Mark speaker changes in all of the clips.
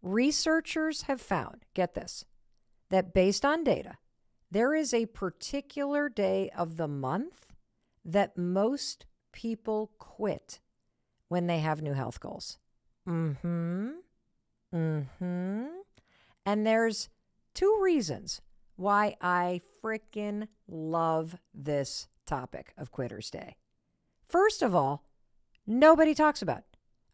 Speaker 1: Researchers have found, get this, that based on data, there is a particular day of the month that most people quit when they have new health goals. And there's two reasons why I frickin' love this topic of Quitter's Day. First of all, nobody talks about it.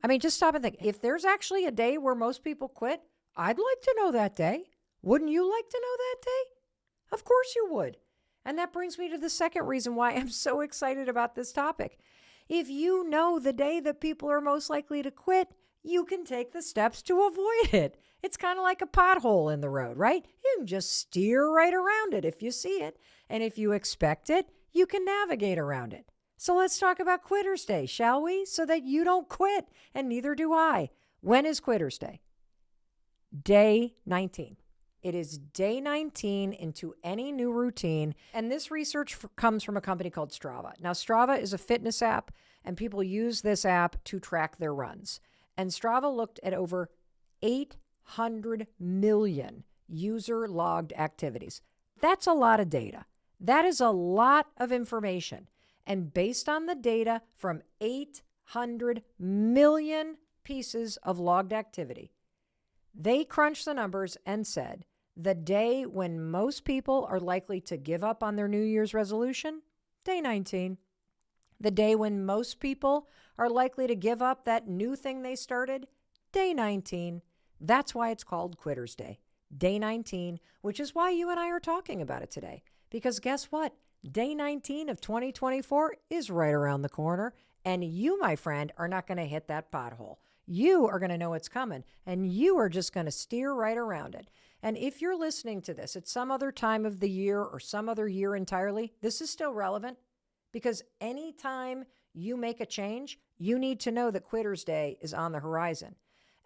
Speaker 1: I mean, just stop and think. If there's actually a day where most people quit, I'd like to know that day. Wouldn't you like to know that day? Of course you would. And that brings me to the second reason why I'm so excited about this topic. If you know the day that people are most likely to quit, you can take the steps to avoid it. It's kind of like a pothole in the road, right? You can just steer right around it if you see it. And if you expect it, you can navigate around it. So let's talk about Quitter's Day, shall we? So that you don't quit, and neither do I. When is Quitter's Day? Day 19. It is day 19 into any new routine. And this research comes from a company called Strava. Now, Strava is a fitness app, and people use this app to track their runs. And Strava looked at over 800 million user-logged activities. That's a lot of data. That is a lot of information. And based on the data from 800 million pieces of logged activity, they crunched the numbers and said the day when most people are likely to give up on their New Year's resolution, day 19. The day when most people are likely to give up that new thing they started, day 19. That's why it's called Quitter's Day, day 19, which is why you and I are talking about it today. Because guess what? Day 19 of 2024 is right around the corner, and you, my friend, are not going to hit that pothole. You are going to know it's coming, and you are just going to steer right around it. And if you're listening to this at some other time of the year or some other year entirely, this is still relevant, because anytime you make a change, you need to know that Quitter's Day is on the horizon.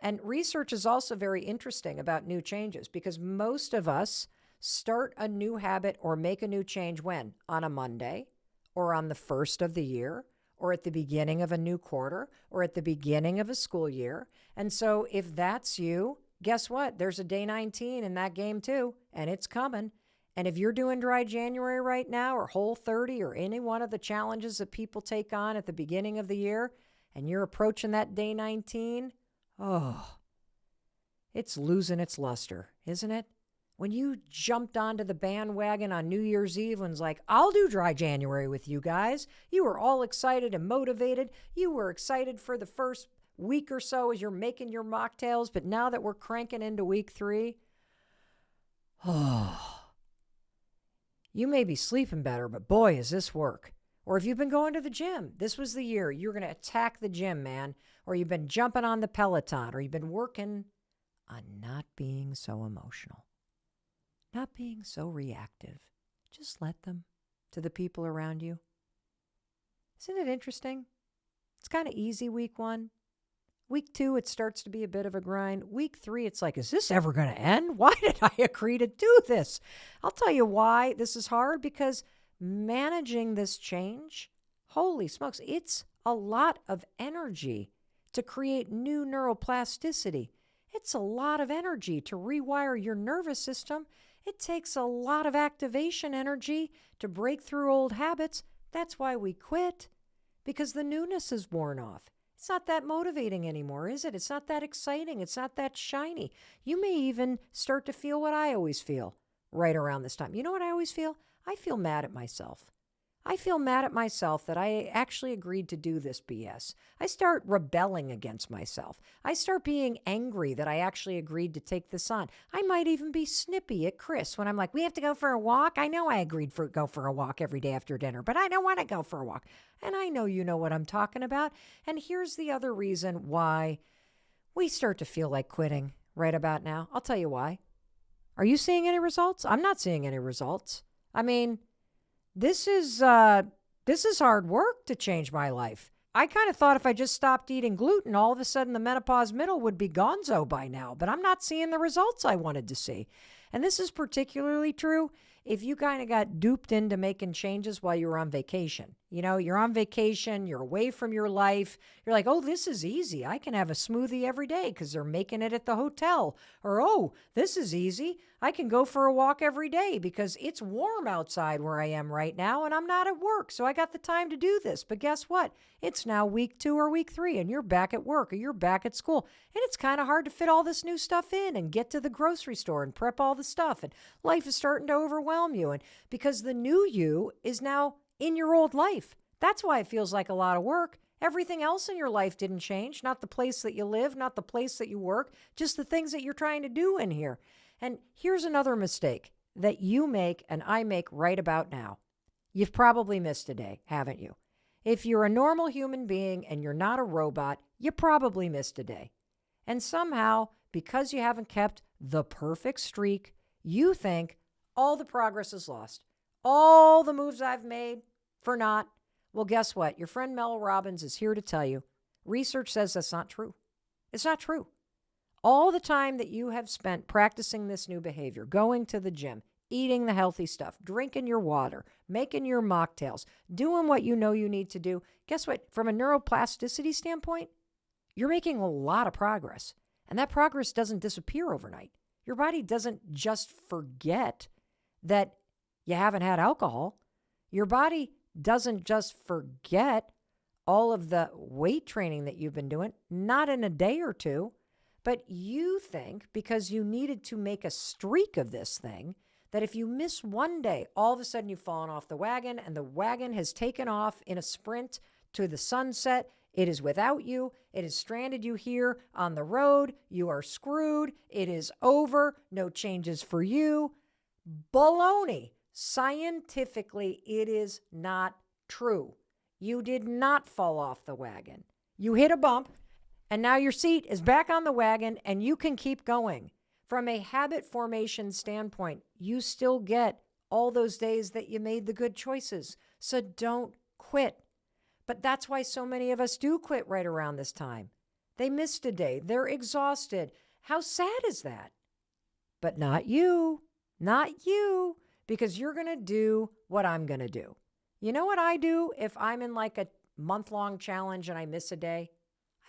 Speaker 1: And research is also very interesting about new changes, because most of us start a new habit or make a new change when? On a Monday, or on the first of the year, or at the beginning of a new quarter, or at the beginning of a school year. And so if that's you, guess what? There's a day 19 in that game too, and it's coming. And if you're doing Dry January right now, or Whole 30, or any one of the challenges that people take on at the beginning of the year, and you're approaching that day 19, it's losing its luster, isn't it? When you jumped onto the bandwagon on New Year's Eve and was like, I'll do Dry January with you guys. You were all excited and motivated. You were excited for the first week or so as you're making your mocktails. But now that we're cranking into week 3, you may be sleeping better, but boy, is this work. Or if you've been going to the gym, this was the year you're going to attack the gym, man. Or you've been jumping on the Peloton, or you've been working on not being so emotional. Not being so reactive. Just let them to the people around you. Isn't it interesting? It's kind of easy week 1. Week 2, it starts to be a bit of a grind. Week 3, it's like, is this ever going to end? Why did I agree to do this? I'll tell you why this is hard, because managing this change, holy smokes, it's a lot of energy to create new neuroplasticity. It's a lot of energy to rewire your nervous system. It takes a lot of activation energy to break through old habits. That's why we quit, because the newness is worn off. It's not that motivating anymore, is it? It's not that exciting. It's not that shiny. You may even start to feel what I always feel right around this time. You know what I always feel? I feel mad at myself. I feel mad at myself that I actually agreed to do this BS. I start rebelling against myself. I start being angry that I actually agreed to take this on. I might even be snippy at Chris when I'm like, we have to go for a walk. I know I agreed to go for a walk every day after dinner, but I don't want to go for a walk. And I know you know what I'm talking about. And here's the other reason why we start to feel like quitting right about now. I'll tell you why. Are you seeing any results? I'm not seeing any results. I mean, This is hard work to change my life. I kind of thought if I just stopped eating gluten, all of a sudden the menopause middle would be gonzo by now, but I'm not seeing the results I wanted to see. And this is particularly true if you kind of got duped into making changes while you were on vacation. You know, you're on vacation, you're away from your life. You're like, oh, this is easy. I can have a smoothie every day because they're making it at the hotel. Or, oh, this is easy. I can go for a walk every day because it's warm outside where I am right now and I'm not at work. So I got the time to do this. But guess what? It's now week 2 or week 3 and you're back at work or you're back at school. And it's kind of hard to fit all this new stuff in and get to the grocery store and prep all the stuff. And life is starting to overwhelm you. And because the new you is now in your old life. That's why it feels like a lot of work. Everything else in your life didn't change. Not the place that you live, not the place that you work, just the things that you're trying to do in here. And here's another mistake that you make and I make right about now. You've probably missed a day, haven't you? If you're a normal human being and you're not a robot, you probably missed a day. And somehow, because you haven't kept the perfect streak, you think all the progress is lost. All the moves I've made for naught. Well, guess what? Your friend Mel Robbins is here to tell you. Research says that's not true. It's not true. All the time that you have spent practicing this new behavior, going to the gym, eating the healthy stuff, drinking your water, making your mocktails, doing what you know you need to do, guess what? From a neuroplasticity standpoint, you're making a lot of progress. And that progress doesn't disappear overnight. Your body doesn't just forget that you haven't had alcohol. Your body doesn't just forget all of the weight training that you've been doing, not in a day or two, but you think because you needed to make a streak of this thing, that if you miss one day, all of a sudden you've fallen off the wagon and the wagon has taken off in a sprint to the sunset. It is without you. It has stranded you here on the road. You are screwed. It is over. No changes for you. Baloney. Scientifically, it is not true. You did not fall off the wagon. You hit a bump, and now your seat is back on the wagon, and you can keep going. From a habit formation standpoint, you still get all those days that you made the good choices. So don't quit. But that's why so many of us do quit right around this time. They missed a day. They're exhausted. How sad is that? But not you. Not you. Because you're going to do what I'm going to do. You know what I do if I'm in like a month-long challenge and I miss a day?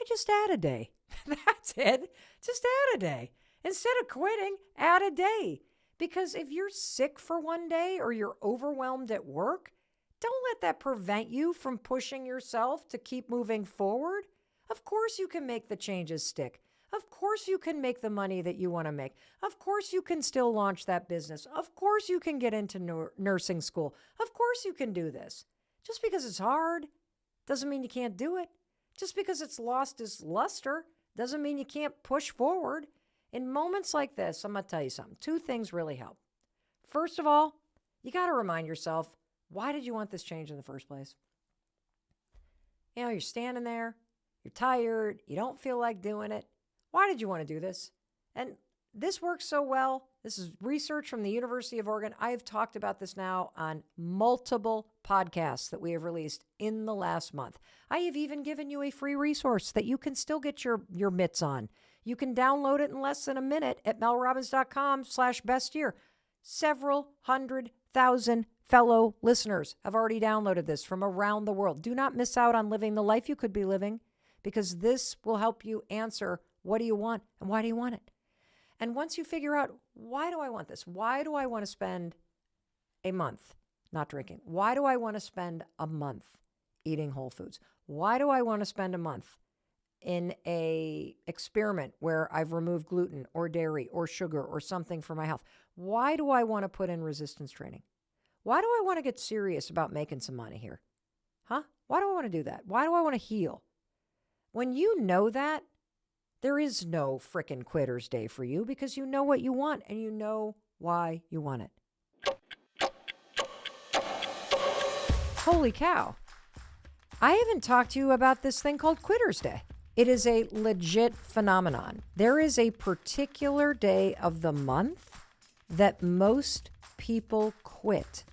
Speaker 1: I just add a day. That's it. Just add a day. Instead of quitting, add a day. Because if you're sick for one day or you're overwhelmed at work, don't let that prevent you from pushing yourself to keep moving forward. Of course you can make the changes stick. Of course you can make the money that you want to make. Of course you can still launch that business. Of course you can get into nursing school. Of course you can do this. Just because it's hard doesn't mean you can't do it. Just because it's lost its luster doesn't mean you can't push forward. In moments like this, I'm going to tell you something. 2 things really help. First of all, you got to remind yourself, why did you want this change in the first place? You know, you're standing there, you're tired, you don't feel like doing it. Why did you want to do this? And this works so well. This is research from the University of Oregon. I have talked about this now on multiple podcasts that we have released in the last month. I have even given you a free resource that you can still get your mitts on. You can download it in less than a minute at melrobbins.com/bestyear. Several 100,000 fellow listeners have already downloaded this from around the world. Do not miss out on living the life you could be living, because this will help you answer, what do you want and why do you want it? And once you figure out, why do I want this? Why do I want to spend a month not drinking? Why do I want to spend a month eating whole foods? Why do I want to spend a month in a experiment where I've removed gluten or dairy or sugar or something for my health? Why do I want to put in resistance training? Why do I want to get serious about making some money here? Huh? Why do I want to do that? Why do I want to heal? When you know that, there is no frickin' quitter's day for you, because you know what you want and you know why you want it. Holy cow. I haven't talked to you about this thing called Quitter's Day. It is a legit phenomenon. There is a particular day of the month that most people quit